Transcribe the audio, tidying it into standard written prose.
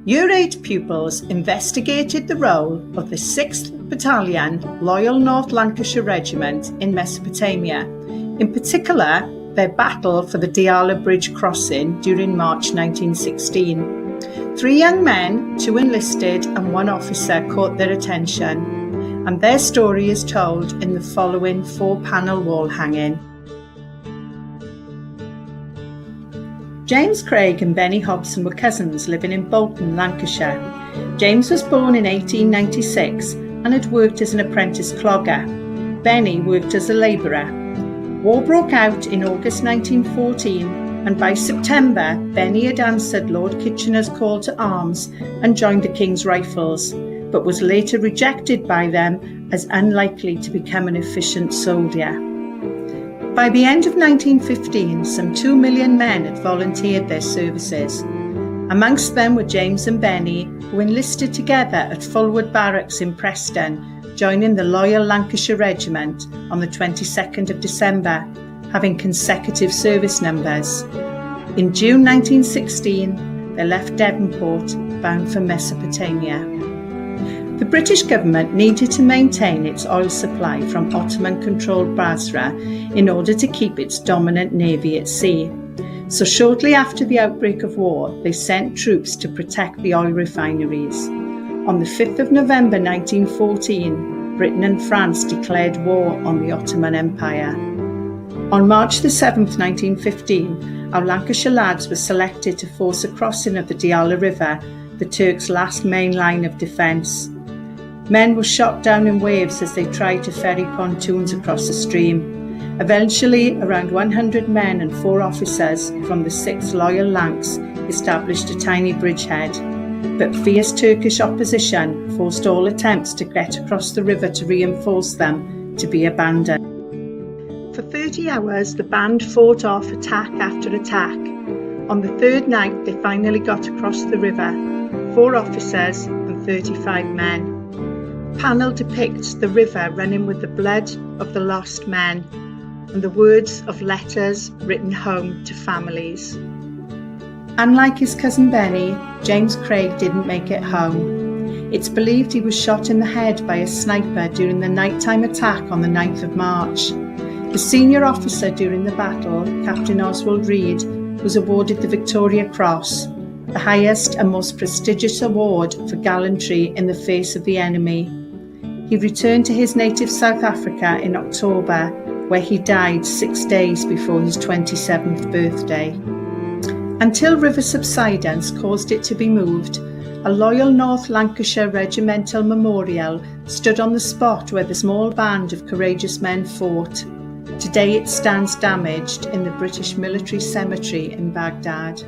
Year 8 pupils investigated the role of the 6th Battalion Loyal North Lancashire Regiment in Mesopotamia, in particular their battle for the Diyala Bridge crossing during March 1916. 3 young men, 2 enlisted and 1 officer caught their attention, and their story is told in the following 4-panel wall hanging. James Craig and Benny Hodgson were cousins living in Bolton, Lancashire. James was born in 1896 and had worked as an apprentice clogger. Benny worked as a labourer. War broke out in August 1914, and by September, Benny had answered Lord Kitchener's call to arms and joined the King's Rifles, but was later rejected by them as unlikely to become an efficient soldier. By the end of 1915, some 2 million men had volunteered their services. Amongst them were James and Benny, who enlisted together at Fulwood Barracks in Preston, joining the Loyal Lancashire Regiment on the 22nd of December, having consecutive service numbers. In June 1916, they left Devonport, bound for Mesopotamia. The British government needed to maintain its oil supply from Ottoman-controlled Basra in order to keep its dominant navy at sea. So shortly after the outbreak of war, they sent troops to protect the oil refineries. On the 5th of November 1914, Britain and France declared war on the Ottoman Empire. On March the 7th, 1915, our Lancashire lads were selected to force a crossing of the Diyala River, the Turks' last main line of defence. Men were shot down in waves as they tried to ferry pontoons across the stream. Eventually, around 100 men and 4 officers from the 6th Loyal Lancs established a tiny bridgehead, but fierce Turkish opposition forced all attempts to get across the river to reinforce them to be abandoned. For 30 hours, the band fought off attack after attack. On the 3rd night, they finally got across the river, 4 officers and 35 men. The panel depicts the river running with the blood of the lost men and the words of letters written home to families. Unlike his cousin Benny, James Craig didn't make it home. It's believed he was shot in the head by a sniper during the nighttime attack on the 9th of March. The senior officer during the battle, Captain Oswald Reed, was awarded the Victoria Cross, the highest and most prestigious award for gallantry in the face of the enemy. He returned to his native South Africa in October, where he died 6 days before his 27th birthday. Until river subsidence caused it to be moved, a Loyal North Lancashire regimental memorial stood on the spot where the small band of courageous men fought. Today it stands damaged in the British Military Cemetery in Baghdad.